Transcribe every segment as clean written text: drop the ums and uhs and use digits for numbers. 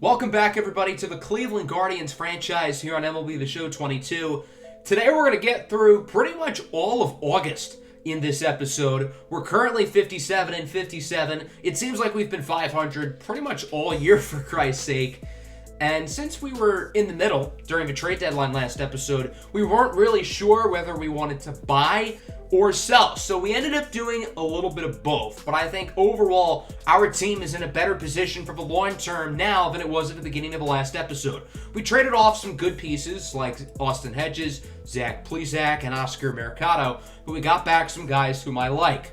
Welcome back, everybody, to the Cleveland Guardians franchise here on MLB The Show 22. Today we're going to get through pretty much all of August in this episode. We're currently 57 and 57. It seems like we've been 500 pretty much all year, for Christ's sake. And since we were in the middle during the trade deadline last episode, we weren't really sure whether we wanted to buy or sell. So we ended up doing a little bit of both. But I think overall, our team is in a better position for the long term now than it was at the beginning of the last episode. We traded off some good pieces like Austin Hedges, Zach Plesac, and Oscar Mercado, but we got back some guys whom I like.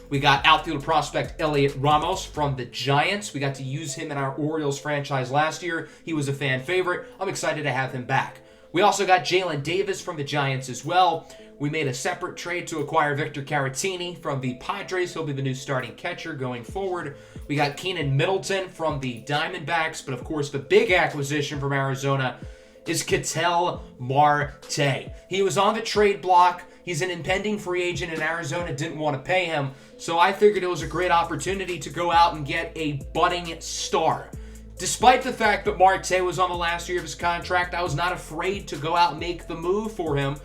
We got outfield prospect Elliot Ramos from the Giants. We got to use him in our Orioles franchise last year. He was a fan favorite. I'm excited to have him back. We also got Jalen Davis from the Giants as well. We made a separate trade to acquire Victor Caratini from the Padres. He'll be the new starting catcher going forward. We got Keenan Middleton from the Diamondbacks. But of course, the big acquisition from Arizona is Ketel Marte. He was on the trade block. He's an impending free agent, and Arizona didn't want to pay him. So I figured it was a great opportunity to go out and get a budding star. Despite the fact that Marte was on the last year of his contract, I was not afraid to go out and make the move for him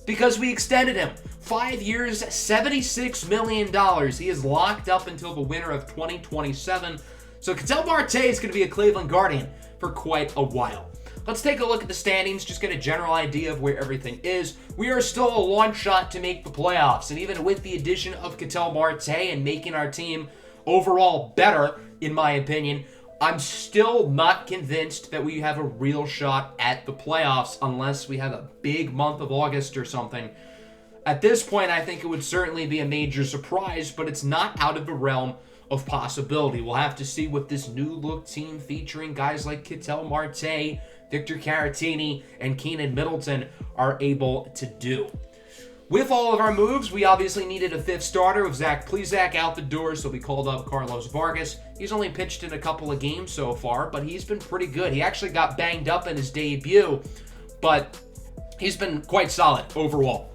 because we extended him. 5 years, $76 million. He is locked up until the winter of 2027. So Ketel Marte is going to be a Cleveland Guardian for quite a while. Let's take a look at the standings, just get a general idea of where everything is. We are still a long shot to make the playoffs, and even with the addition of Ketel Marte and making our team overall better, in my opinion, I'm still not convinced that we have a real shot at the playoffs unless we have a big month of August or something. At this point, I think it would certainly be a major surprise, but it's not out of the realm of possibility. We'll have to see what this new look team featuring guys like Ketel Marte, Victor Caratini, and Keenan Middleton are able to do. With all of our moves, we obviously needed a fifth starter with Zach Plesac out the door, so we called up Carlos Vargas. He's only pitched in a couple of games so far, but he's been pretty good. He actually got banged up in his debut, but he's been quite solid overall.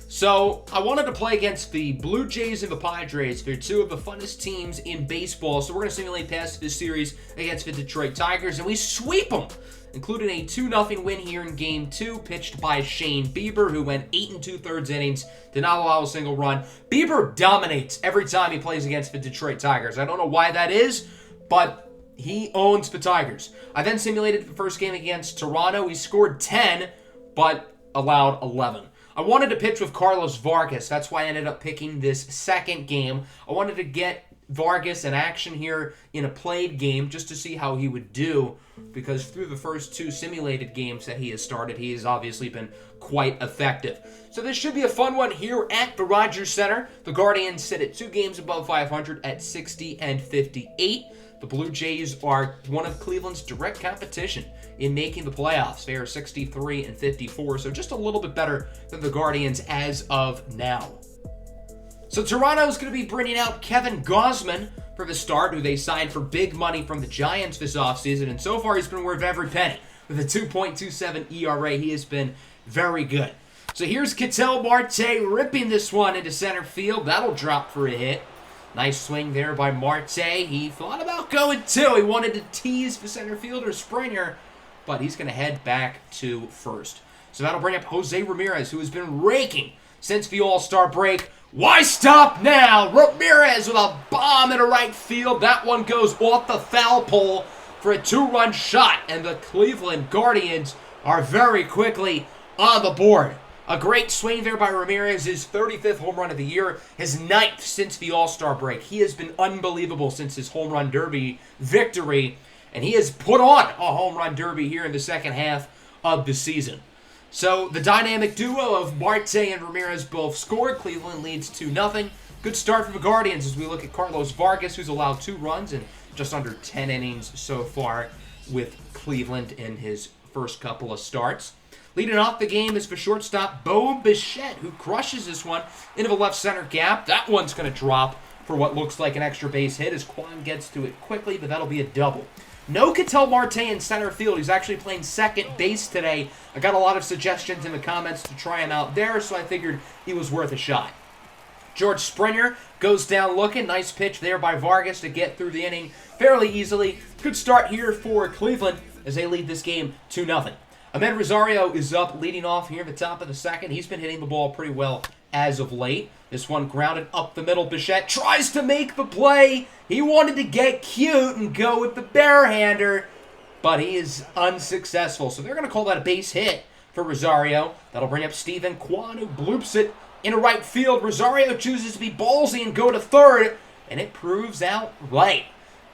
So I wanted to play against the Blue Jays and the Padres. They're two of the funnest teams in baseball, so we're going to simulate past this series against the Detroit Tigers, and we sweep them, including a 2-0 win here in Game 2, pitched by Shane Bieber, who went 8 2/3 innings, did not allow a single run. Bieber dominates every time he plays against the Detroit Tigers. I don't know why that is, but he owns the Tigers. I then simulated the first game against Toronto. He scored 10, but allowed 11. I wanted to pitch with Carlos Vargas. That's why I ended up picking this second game. I wanted to get Vargas in action here in a played game just to see how he would do, because through the first two simulated games that he has started, he has obviously been quite effective. So this should be a fun one here at the Rogers Center. The Guardians sit at 2 games above 500 at 60 and 58. The Blue Jays are one of Cleveland's direct competition in making the playoffs. They are 63 and 54, so just a little bit better than the Guardians as of now. So Toronto's going to be bringing out Kevin Gausman for the start, who they signed for big money from the Giants this offseason, and so far he's been worth every penny. With a 2.27 ERA, he has been very good. So here's Ketel Marte ripping this one into center field. That'll drop for a hit. Nice swing there by Marte. He thought about going 2. He wanted to tease the center fielder Springer, but he's going to head back to first. So that'll bring up Jose Ramirez, who has been raking since the All-Star break. Why stop now? Ramirez with a bomb into right field. That one goes off the foul pole for a 2-run shot, and the Cleveland Guardians are very quickly on the board. A great swing there by Ramirez, his 35th home run of the year, his 9th since the All-Star break. He has been unbelievable since his home run derby victory, and he has put on a home run derby here in the second half of the season. So the dynamic duo of Marte and Ramirez both scored. Cleveland leads 2-0. Good start for the Guardians as we look at Carlos Vargas, who's allowed 2 runs in just under 10 innings so far with Cleveland in his first couple of starts. Leading off the game is for shortstop Bo Bichette, who crushes this one into the left center gap. That one's going to drop for what looks like an extra base hit as Kwan gets to it quickly, but that'll be a double. No Ketel Marte in center field. He's actually playing second base today. I got a lot of suggestions in the comments to try him out there, so I figured he was worth a shot. George Springer goes down looking. Nice pitch there by Vargas to get through the inning fairly easily. Good start here for Cleveland as they lead this game 2-0. Amed Rosario is up leading off here at the top of the second. He's been hitting the ball pretty well as of late. This one grounded up the middle. Bichette tries to make the play. He wanted to get cute and go with the barehander, but he is unsuccessful. So they're going to call that a base hit for Rosario. That'll bring up Stephen Kwan, who bloops it into right field. Rosario chooses to be ballsy and go to third, and it proves out right.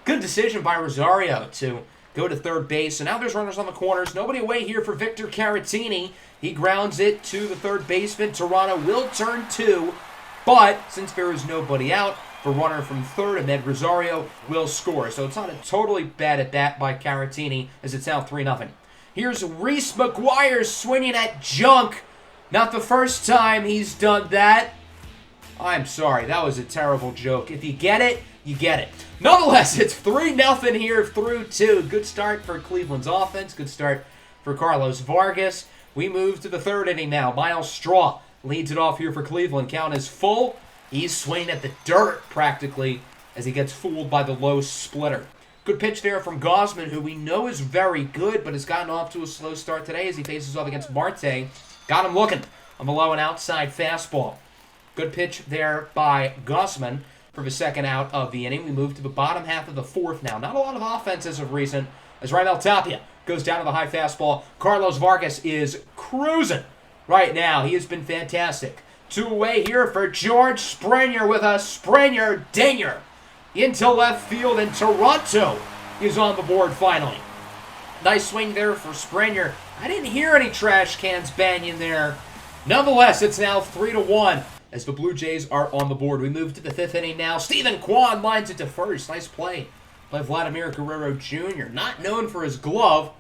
Good decision by Rosario to go to third base. So now there's runners on the corners. Nobody away here for Victor Caratini. He grounds it to the third baseman. Toronto will turn 2, but since there is nobody out, the runner from third, Amed Rosario, will score. So it's not a totally bad at bat by Caratini as it's now 3-0. Here's Reese McGuire swinging at junk. Not the first time he's done that. I'm sorry, that was a terrible joke. If you get it, you get it. Nonetheless, it's 3-0 here through 2. Good start for Cleveland's offense. Good start for Carlos Vargas. We move to the third inning now. Miles Straw leads it off here for Cleveland. Count is full. He's swinging at the dirt practically as he gets fooled by the low splitter. Good pitch there from Gausman, who we know is very good, but has gotten off to a slow start today as he faces off against Marte. Got him looking on the low and outside fastball. Good pitch there by Gausman for the second out of the inning. We move to the bottom half of the fourth now. Not a lot of offense as of recent as Raimel Tapia goes down to the high fastball. Carlos Vargas is cruising right now. He has been fantastic. 2 away here for George Springer with a Springer dinger into left field, and Toronto is on the board finally. Nice swing there for Springer. I didn't hear any trash cans banging there. Nonetheless, it's now 3-1 as the Blue Jays are on the board. We move to the 5th inning now. Stephen Kwan lines it to first. Nice play by Vladimir Guerrero Jr. Not known for his glove,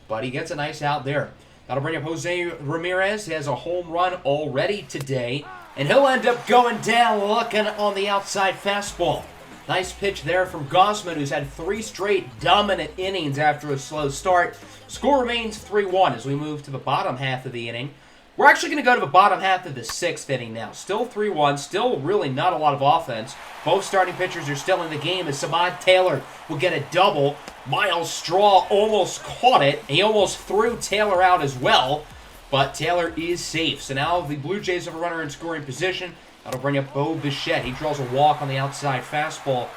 but he gets a nice out there. That'll bring up Jose Ramirez. He has a home run already today, and he'll end up going down looking on the outside fastball. Nice pitch there from Gausman, who's had 3 straight dominant innings after a slow start. Score remains 3-1 as we move to the bottom half of the inning. We're actually going to go to the bottom half of the 6th inning now. Still 3-1, still really not a lot of offense. Both starting pitchers are still in the game as Samad Taylor will get a double. Miles Straw almost caught it. He almost threw Taylor out as well, but Taylor is safe. So now the Blue Jays have a runner in scoring position. That'll bring up Bo Bichette. He draws a walk on the outside fastball.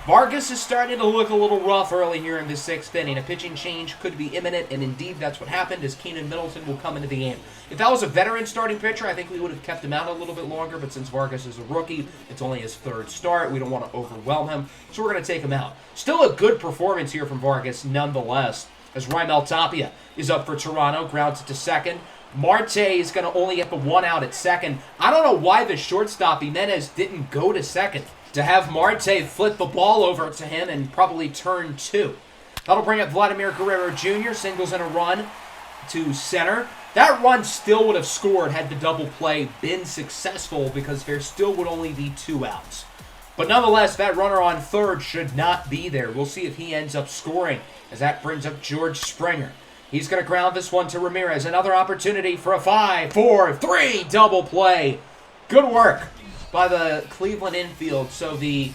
Vargas is starting to look a little rough early here in the 6th inning. A pitching change could be imminent, and indeed that's what happened as Keenan Middleton will come into the game. If that was a veteran starting pitcher, I think we would have kept him out a little bit longer, but since Vargas is a rookie, it's only his 3rd start. We don't want to overwhelm him, so we're going to take him out. Still a good performance here from Vargas nonetheless, as Raimel Tapia is up for Toronto, grounds it to second. Marte is going to only get the 1 out at second. I don't know why the shortstop, Jimenez, didn't go to second to have Marte flip the ball over to him and probably turn 2. That'll bring up Vladimir Guerrero Jr., singles in a run to center. That run still would have scored had the double play been successful because there still would only be 2 outs. But nonetheless, that runner on third should not be there. We'll see if he ends up scoring as that brings up George Springer. He's going to ground this one to Ramirez. Another opportunity for a 5-4-3 double play. Good work by the Cleveland infield. So the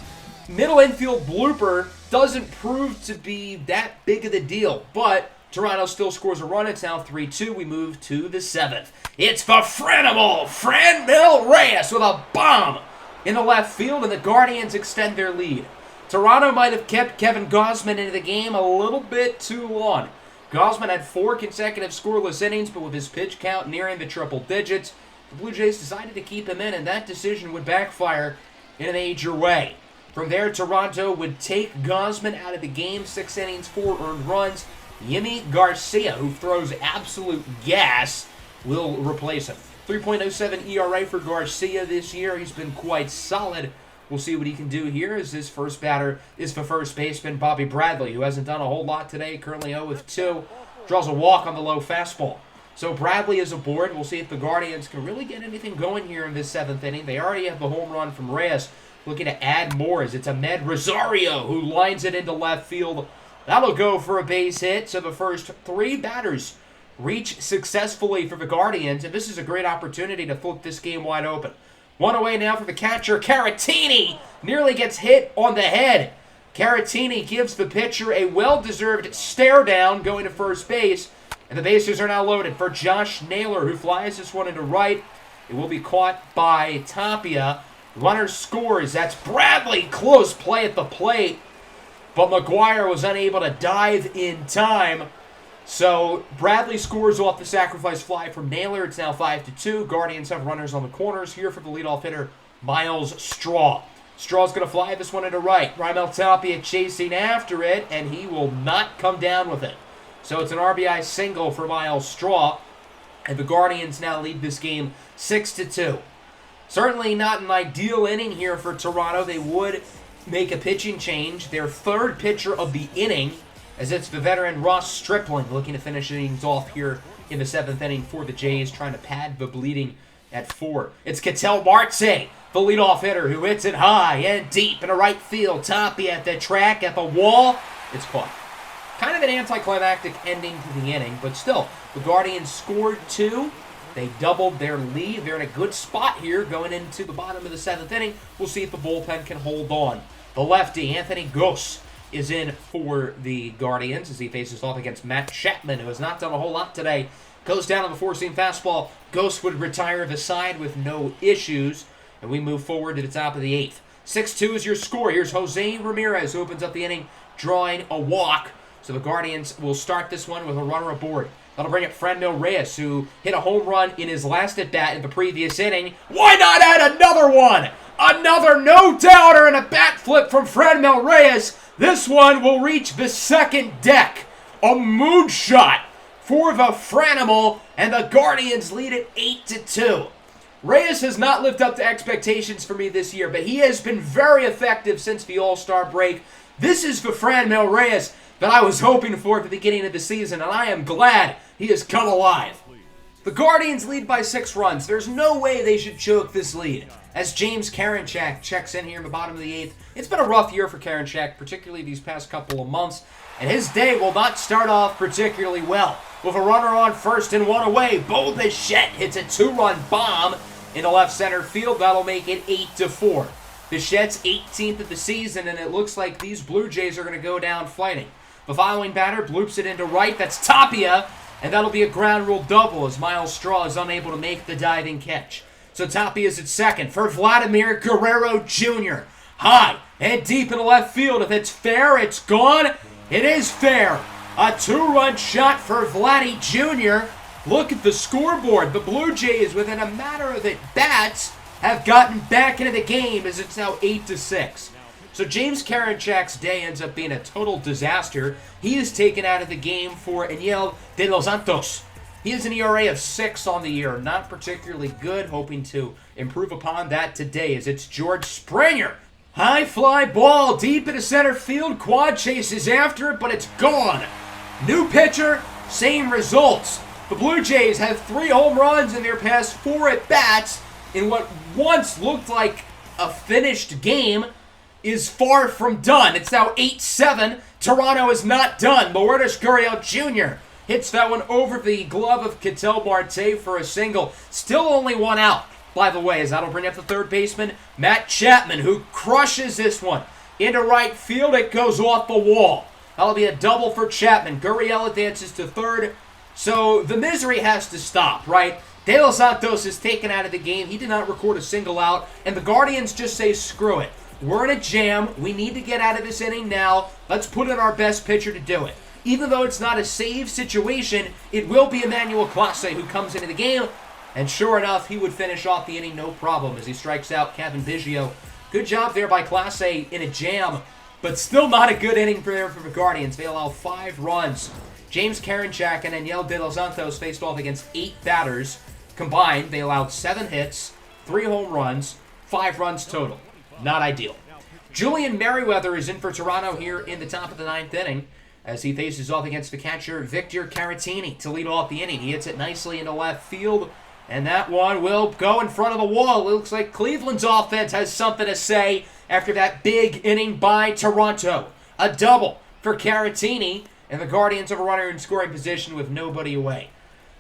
middle infield blooper doesn't prove to be that big of a deal. But Toronto still scores a run. It's now 3-2. We move to the 7th. It's the Franimal, Franmil Reyes with a bomb in the left field, and the Guardians extend their lead. Toronto might have kept Kevin Gausman into the game a little bit too long. Gausman had 4 consecutive scoreless innings, but with his pitch count nearing the triple digits, the Blue Jays decided to keep him in, and that decision would backfire in a major way. From there, Toronto would take Gausman out of the game. 6 innings, 4 earned runs. Yimi Garcia, who throws absolute gas, will replace him. 3.07 ERA for Garcia this year. He's been quite solid. We'll see what he can do here as his first batter is the first baseman, Bobby Bradley, who hasn't done a whole lot today, currently 0-2. Draws a walk on the low fastball. So Bradley is aboard. We'll see if the Guardians can really get anything going here in this 7th inning. They already have the home run from Reyes. Looking to add more as it's Amed Rosario who lines it into left field. That'll go for a base hit. So the first 3 batters reach successfully for the Guardians, and this is a great opportunity to flip this game wide open. One away now for the catcher. Caratini nearly gets hit on the head. Caratini gives the pitcher a well-deserved stare down going to first base. And the bases are now loaded for Josh Naylor, who flies this one into right. It will be caught by Tapia. Runner scores. That's Bradley. Close play at the plate. But McGuire was unable to dive in time. So Bradley scores off the sacrifice fly from Naylor. It's now 5-2. Guardians have runners on the corners here for the leadoff hitter, Miles Straw. Straw's going to fly this one into right. Raimel Tapia chasing after it, and he will not come down with it. So it's an RBI single for Miles Straw, and the Guardians now lead this game 6-2. Certainly not an ideal inning here for Toronto. They would make a pitching change. Their third pitcher of the inning, as it's the veteran Ross Stripling looking to finish innings off here in the seventh inning for the Jays, trying to pad the bleeding at 4. It's Ketel Marte, the leadoff hitter, who hits it high and deep into right field. Tapia at the track, at the wall. It's caught. Kind of an anticlimactic ending to the inning, but still, the Guardians scored 2. They doubled their lead. They're in a good spot here going into the bottom of the seventh inning. We'll see if the bullpen can hold on. The lefty, Anthony Gose, is in for the Guardians as he faces off against Matt Chapman, who has not done a whole lot today. Goes down on the four-seam fastball. Gose would retire the side with no issues, and we move forward to the top of the 8th. 6-2 is your score. Here's Jose Ramirez, who opens up the inning, drawing a walk. So the Guardians will start this one with a runner aboard. That'll bring up Franmil Reyes, who hit a home run in his last at-bat in the previous inning. Why not add another one? Another no-doubter and a bat flip from Franmil Reyes. This one will reach the second deck. A moonshot for the Franimal, and the Guardians lead it 8-2. Reyes has not lived up to expectations for me this year, but he has been very effective since the All-Star break. This is the Franmil Reyes that I was hoping for at the beginning of the season, and I am glad he has come alive. The Guardians lead by 6 runs. There's no way they should choke this lead. As James Karinchak checks in here in the bottom of the 8th, it's been a rough year for Karinchak, particularly these past couple of months, and his day will not start off particularly well. With a runner on first and 1 away, Bo Bichette hits a 2-run bomb into left center field. That'll make it 8-4. Bichette's 18th of the season, and it looks like these Blue Jays are going to go down fighting. The following batter bloops it into right. That's Tapia, and that'll be a ground rule double as Miles Straw is unable to make the diving catch. So Tapia's at second for Vladimir Guerrero Jr. High and deep in the left field. If it's fair, it's gone. It is fair. A 2-run shot for Vladdy Jr. Look at the scoreboard. The Blue Jays, within a matter of at-bats, have gotten back into the game as it's now 8-6. So James Karinchak's day ends up being a total disaster. He is taken out of the game for Aniel de los Santos. He has an ERA of 6 on the year. Not particularly good. Hoping to improve upon that today as it's George Springer. High fly ball deep into center field. Quad chases after it, but it's gone. New pitcher, same results. The Blue Jays have 3 home runs in their past 4 at-bats in what once looked like a finished game. Is far from done. It's now 8-7. Toronto is not done. Lourdes Gurriel Jr. hits that one over the glove of Ketel Marte for a single. Still only 1 out, by the way, as that'll bring up the third baseman, Matt Chapman, who crushes this one into right field. It goes off the wall. That'll be a double for Chapman. Gurriel advances to third. So the misery has to stop, right? De Los Santos is taken out of the game. He did not record a single out, and the Guardians just say, screw it. We're in a jam. We need to get out of this inning now. Let's put in our best pitcher to do it. Even though it's not a save situation, it will be Emmanuel Clase who comes into the game. And sure enough, he would finish off the inning no problem as he strikes out Kevin Biggio. Good job there by Clase in a jam, but still not a good inning for the Guardians. They allow 5 runs. James Karinchak and Aniel de los Santos faced off against 8 batters. Combined, they allowed 7 hits, 3 home runs, 5 runs total. Not ideal. Julian Merriweather is in for Toronto here in the top of the 9th inning as he faces off against the catcher Victor Caratini to lead off the inning. He hits it nicely into left field, and that one will go in front of the wall. It looks like Cleveland's offense has something to say after that big inning by Toronto. A double for Caratini, and the Guardians have a runner in scoring position with nobody away.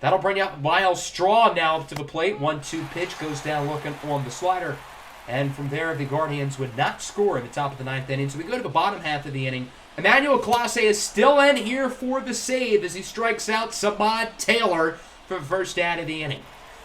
That'll bring up Miles Straw now up to the plate. 1-2 pitch goes down looking on the slider. And from there, the Guardians would not score in the top of the ninth inning. So we go to the bottom half of the inning. Emmanuel Clase is still in here for the save as he strikes out Samad Taylor for the first out of the inning.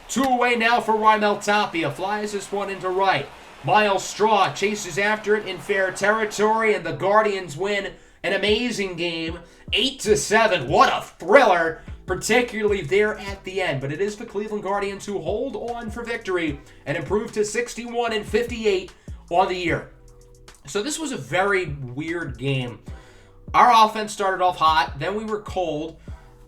2 away now for Raimel Tapia. Flies this one into right. Miles Straw chases after it in fair territory, and the Guardians win an amazing game. 8-7. What a thriller, particularly there at the end. But it is the Cleveland Guardians who hold on for victory and improve to 61-58 on the year. So this was a very weird game. Our offense started off hot, then we were cold,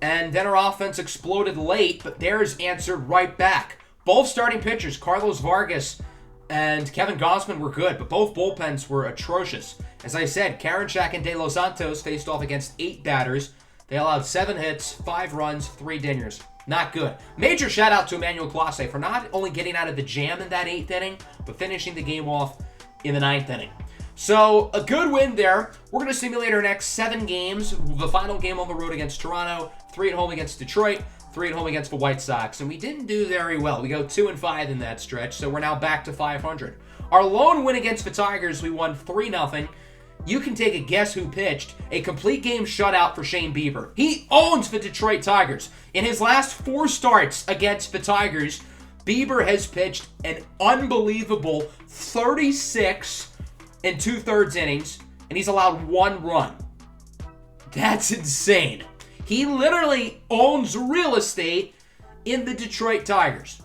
and then our offense exploded late, but theirs answered right back. Both starting pitchers, Carlos Vargas and Kevin Gausman, were good, but both bullpens were atrocious. As I said, Karinchak and De Los Santos faced off against 8 batters. They allowed 7 hits, 5 runs, 3 dingers. Not good. Major shout out to Emmanuel Clase for not only getting out of the jam in that 8th inning, but finishing the game off in the 9th inning. So, a good win there. We're going to simulate our next 7 games. The final game on the road against Toronto, 3 at home against Detroit, 3 at home against the White Sox. And we didn't do very well. We go 2-5 in that stretch, so we're now back to 500. Our lone win against the Tigers, we won 3-0. You can take a guess who pitched. A complete game shutout for Shane Bieber. He owns the Detroit Tigers. In his last 4 starts against the Tigers, Bieber has pitched an unbelievable 36 and 2/3 innings, and he's allowed 1 run. That's insane. He literally owns real estate in the Detroit Tigers.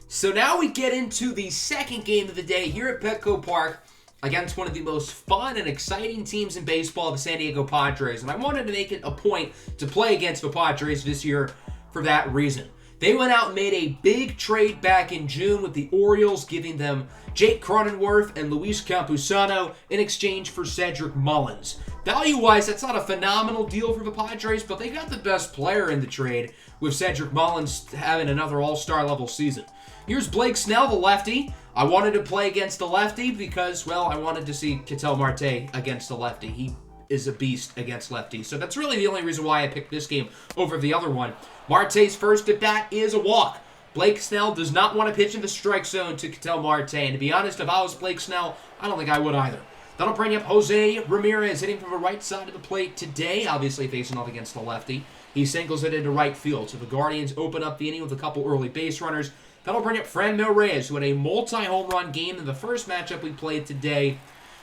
So now we get into the second game of the day here at Petco Park against one of the most fun and exciting teams in baseball, the San Diego Padres. And I wanted to make it a point to play against the Padres this year for that reason. They went out and made a big trade back in June with the Orioles, giving them Jake Cronenworth and Luis Campusano in exchange for Cedric Mullins. Value-wise, that's not a phenomenal deal for the Padres, but they got the best player in the trade with Cedric Mullins having another all-star level season. Here's Blake Snell, the lefty. I wanted to play against the lefty because, well, I wanted to see Ketel Marte against the lefty. He is a beast against lefties. So that's really the only reason why I picked this game over the other one. Marte's first at bat is a walk. Blake Snell does not want to pitch in the strike zone to Ketel Marte. And to be honest, if I was Blake Snell, I don't think I would either. That'll bring up Jose Ramirez hitting from the right side of the plate today, obviously facing off against the lefty. He singles it into right field. So the Guardians open up the inning with a couple early base runners. That'll bring up Franmil Reyes, who had a multi-home run game in the first matchup we played today.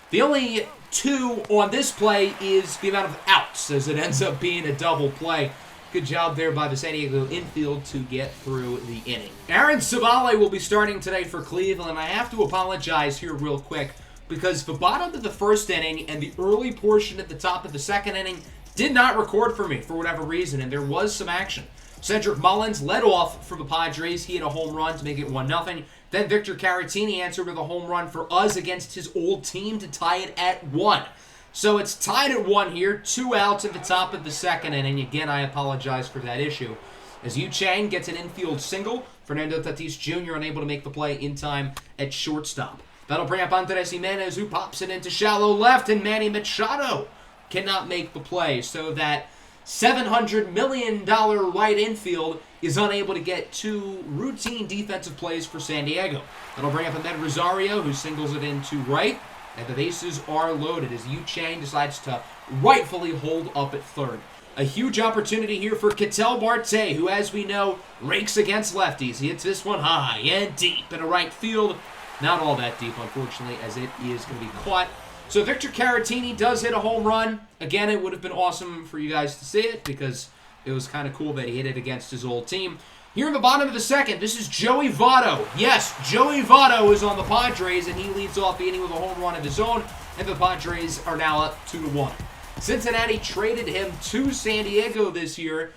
The only 2 on this play is the amount of outs, as it ends up being a double play. Good job there by the San Diego infield to get through the inning. Aaron Civale will be starting today for Cleveland. I have to apologize here real quick because the bottom of the first inning and the early portion at the top of the second inning did not record for me for whatever reason, and there was some action. Cedric Mullins led off for the Padres. He had a home run to make it 1-0. Then Victor Caratini answered with a home run for us against his old team to tie it at 1. So it's tied at 1 here. 2 outs at the top of the second inning. Again, I apologize for that issue. As Yu Chang gets an infield single, Fernando Tatis Jr. unable to make the play in time at shortstop. That'll bring up Andres Jimenez, who pops it into shallow left, and Manny Machado cannot make the play. So that $700 million right infield is unable to get 2 routine defensive plays for San Diego. That'll bring up Ahmed Rosario, who singles it into right, and the bases are loaded as Yu Chang decides to rightfully hold up at third. A huge opportunity here for Ketel Marte, who, as we know, rakes against lefties. He hits this one high and deep in a right field. Not all that deep, unfortunately, as it is going to be caught. So Victor Caratini does hit a home run. Again, it would have been awesome for you guys to see it because it was kind of cool that he hit it against his old team. Here in the bottom of the second, this is Joey Votto. Yes, Joey Votto is on the Padres, and he leads off the inning with a home run of his own, and the Padres are now up 2-1. Cincinnati traded him to San Diego this year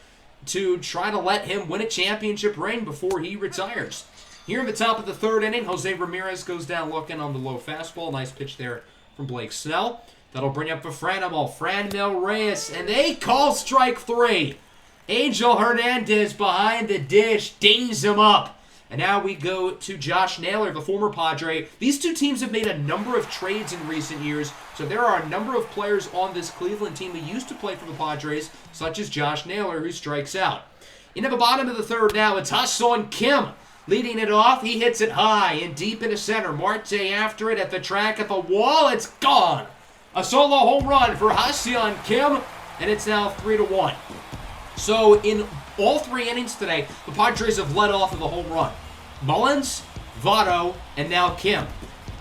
to try to let him win a championship ring before he retires. Here in the top of the third inning, Jose Ramirez goes down looking on the low fastball. Nice pitch there from Blake Snell. That'll bring up the Franmil Reyes, and they call strike 3. Angel Hernandez behind the dish dings him up. And now we go to Josh Naylor, the former Padre. These two teams have made a number of trades in recent years, so there are a number of players on this Cleveland team who used to play for the Padres, such as Josh Naylor, who strikes out. Into the bottom of the third now, it's Ha-Seong Kim leading it off. He hits it high and deep into center. Marte after it at the track, at the wall. It's gone. A solo home run for Ha-Seong Kim, and it's now 3-1. So in all 3 innings today, the Padres have led off with a home run. Mullins, Votto, and now Kim.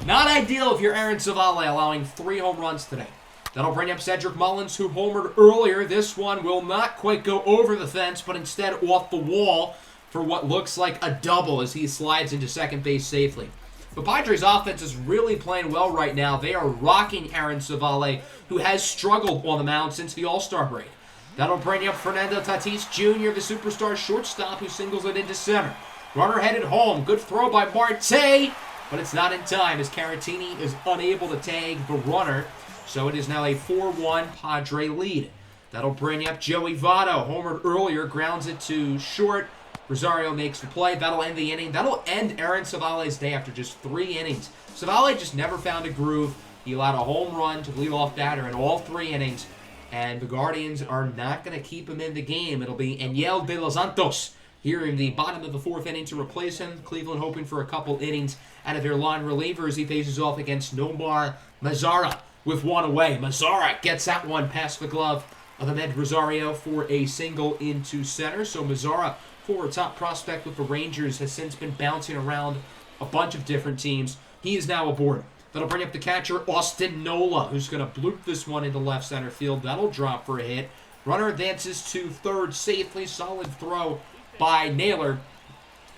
Not ideal if you're Aaron Civale allowing 3 home runs today. That'll bring up Cedric Mullins, who homered earlier. This one will not quite go over the fence, but instead off the wall for what looks like a double as he slides into second base safely. The Padres offense is really playing well right now. They are rocking Aaron Civale, who has struggled on the mound since the All-Star break. That'll bring up Fernando Tatis Jr., the superstar shortstop, who singles it into center. Runner headed home. Good throw by Marte, but it's not in time as Caratini is unable to tag the runner. So it is now a 4-1 Padre lead. That'll bring up Joey Votto. Homered earlier, grounds it to short. Rosario makes the play. That'll end the inning. That'll end Aaron Civale's day after just 3 innings. Civale just never found a groove. He allowed a home run to leadoff batter in all 3 innings. And the Guardians are not going to keep him in the game. It'll be Enyel De Los Santos here in the bottom of the 4th inning to replace him. Cleveland hoping for a couple innings out of their line relievers. He faces off against Nomar Mazara with 1 away. Mazara gets that one past the glove of Ahmed Rosario for a single into center. So Mazara, former top prospect with the Rangers, has since been bouncing around a bunch of different teams. He is now aboard. That'll bring up the catcher, Austin Nola, who's going to bloop this one into left center field. That'll drop for a hit. Runner advances to third safely. Solid throw by Naylor,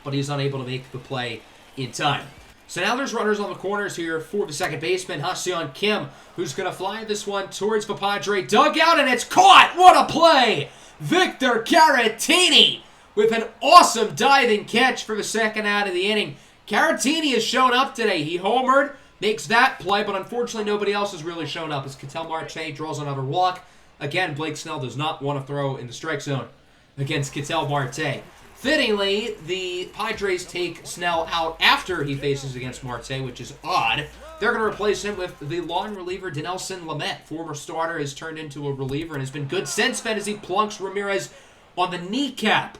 but he's unable to make the play in time. So now there's runners on the corners here for the second baseman, Ha-Seong Kim, who's going to fly this one towards the Padre dugout, and it's caught! What a play! Victor Caratini with an awesome diving catch for the second out of the inning. Caratini has shown up today. He homered, makes that play, but unfortunately nobody else has really shown up as Ketel Marte draws another walk. Again, Blake Snell does not want to throw in the strike zone against Ketel Marte. Fittingly, the Padres take Snell out after he faces against Marte, which is odd. They're going to replace him with the long reliever, Dinelson Lamet. Former starter has turned into a reliever and has been good since then as he plunks Ramirez on the kneecap.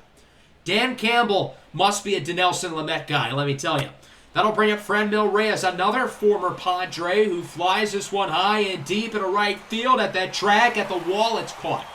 Dan Campbell must be a Dinelson Lamet guy, let me tell you. That'll bring up Franmil Reyes, another former Padre who flies this one high and deep into right field at that track, at the wall. It's caught.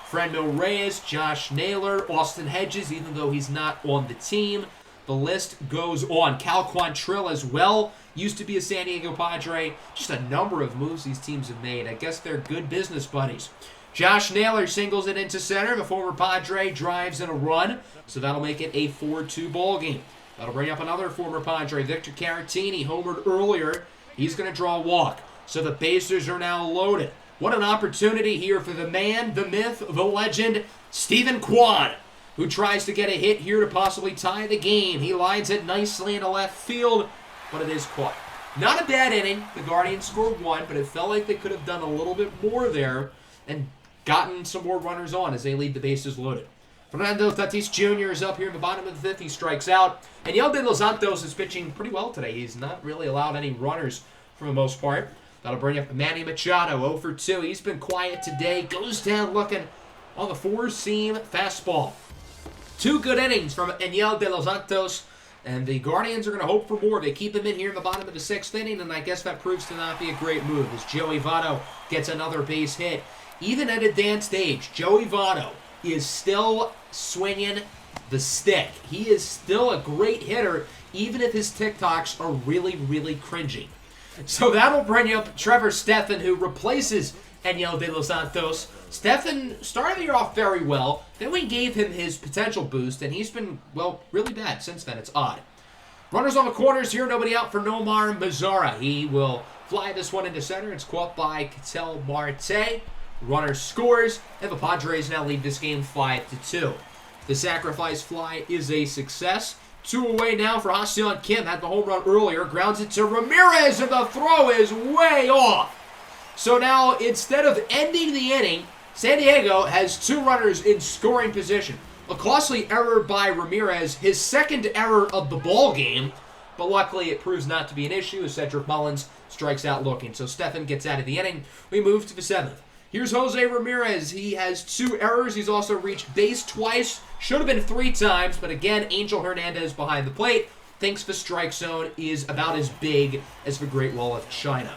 Franmil Reyes, Josh Naylor, Austin Hedges, even though he's not on the team. The list goes on. Cal Quantrill as well. Used to be a San Diego Padre. Just a number of moves these teams have made. I guess they're good business buddies. Josh Naylor singles it into center. The former Padre drives in a run. So that'll make it a 4-2 ball game. That'll bring up another former Padre, Victor Caratini, homered earlier. He's going to draw a walk. So the bases are now loaded. What an opportunity here for the man, the myth, the legend, Stephen Kwan, who tries to get a hit here to possibly tie the game. He lines it nicely into left field, but it is caught. Not a bad inning. The Guardians scored 1, but it felt like they could have done a little bit more there and gotten some more runners on as they leave the bases loaded. Fernando Tatis Jr. is up here in the bottom of the 5th. He strikes out. And Enyel De Los Santos is pitching pretty well today. He's not really allowed any runners for the most part. That'll bring up Manny Machado, 0 for 2. He's been quiet today. Goes down looking on the 4-seam fastball. 2 good innings from Enyel De Los Santos. And the Guardians are going to hope for more. They keep him in here in the bottom of the 6th inning, and I guess that proves to not be a great move as Joey Votto gets another base hit. Even at advanced age, Joey Votto is still swinging the stick. He is still a great hitter, even if his TikToks are really, really cringy. So that'll bring up Trevor Stephan, who replaces Enyel De Los Santos. Stephan started the year off very well. Then we gave him his potential boost, and he's been, well, really bad since then. It's odd. Runners on the corners here. Nobody out for Nomar Mazara. He will fly this one into center. It's caught by Ketel Marte. Runner scores, and the Padres now lead this game 5-2. The sacrifice fly is a success. 2 away now for Ha-Seong Kim. Had the home run earlier. Grounds it to Ramirez, and the throw is way off. So now, instead of ending the inning, San Diego has 2 runners in scoring position. A costly error by Ramirez, his second error of the ball game, but luckily it proves not to be an issue as Cedric Mullins strikes out looking. So Stephan gets out of the inning. We move to the 7th. Here's Jose Ramirez. He has 2 errors. He's also reached base twice. Should have been 3 times, but again, Angel Hernandez behind the plate thinks the strike zone is about as big as the Great Wall of China.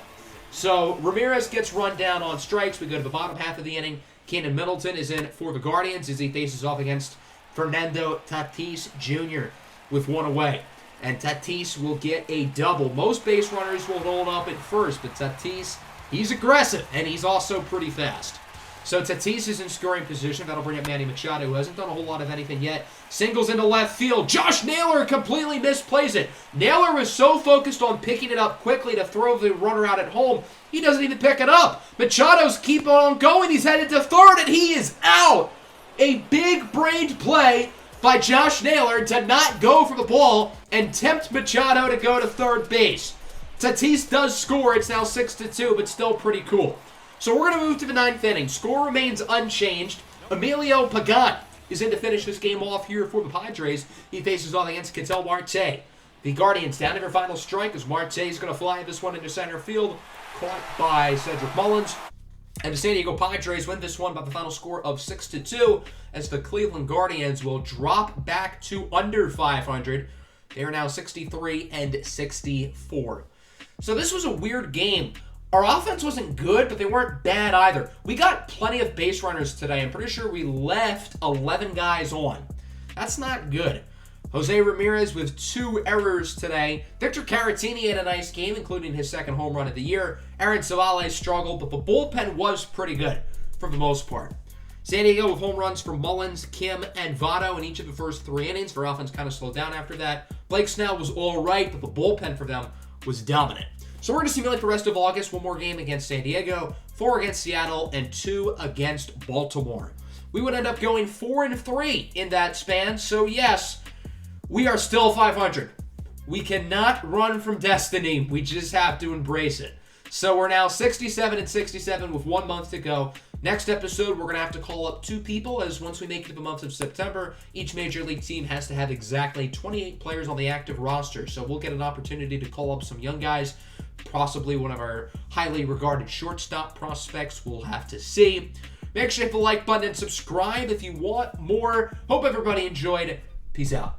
So Ramirez gets run down on strikes. We go to the bottom half of the inning. Keenan Middleton is in for the Guardians as he faces off against Fernando Tatis Jr. with 1 away. And Tatis will get a double. Most base runners will hold up at first, but Tatis, he's aggressive, and he's also pretty fast. So Tatis is in scoring position. That'll bring up Manny Machado, who hasn't done a whole lot of anything yet. Singles into left field. Josh Naylor completely misplays it. Naylor was so focused on picking it up quickly to throw the runner out at home, he doesn't even pick it up. Machado's keep on going. He's headed to third, and he is out. A big-brained play by Josh Naylor to not go for the ball and tempt Machado to go to third base. Tatis does score. It's now 6-2, but still pretty cool. So we're going to move to the 9th inning. Score remains unchanged. Emilio Pagan is in to finish this game off here for the Padres. He faces off against Ketel Marte. The Guardians down to their final strike as Marte is going to fly this one into center field. Caught by Cedric Mullins. And the San Diego Padres win this one by the final score of 6-2 as the Cleveland Guardians will drop back to under 500. They are now 63-64. So this was a weird game. Our offense wasn't good, but they weren't bad either. We got plenty of base runners today. I'm pretty sure we left 11 guys on. That's not good. Jose Ramirez with 2 errors today. Victor Caratini had a nice game, including his 2nd home run of the year. Aaron Savale struggled, but the bullpen was pretty good for the most part. San Diego with home runs from Mullins, Kim, and Votto in each of the first 3 innings. Their offense kind of slowed down after that. Blake Snell was all right, but the bullpen for them was dominant. So we're going to simulate the rest of August. 1 more game against San Diego, 4 against Seattle, and 2 against Baltimore. We would end up going 4-3 in that span. So yes, we are still 500. We cannot run from destiny. We just have to embrace it. So we're now 67-67 with 1 month to go. Next episode, we're going to have to call up 2 people, as once we make it to the month of September, each Major League team has to have exactly 28 players on the active roster. So we'll get an opportunity to call up some young guys, possibly one of our highly regarded shortstop prospects. We'll have to see. Make sure you hit the like button and subscribe if you want more. Hope everybody enjoyed. Peace out.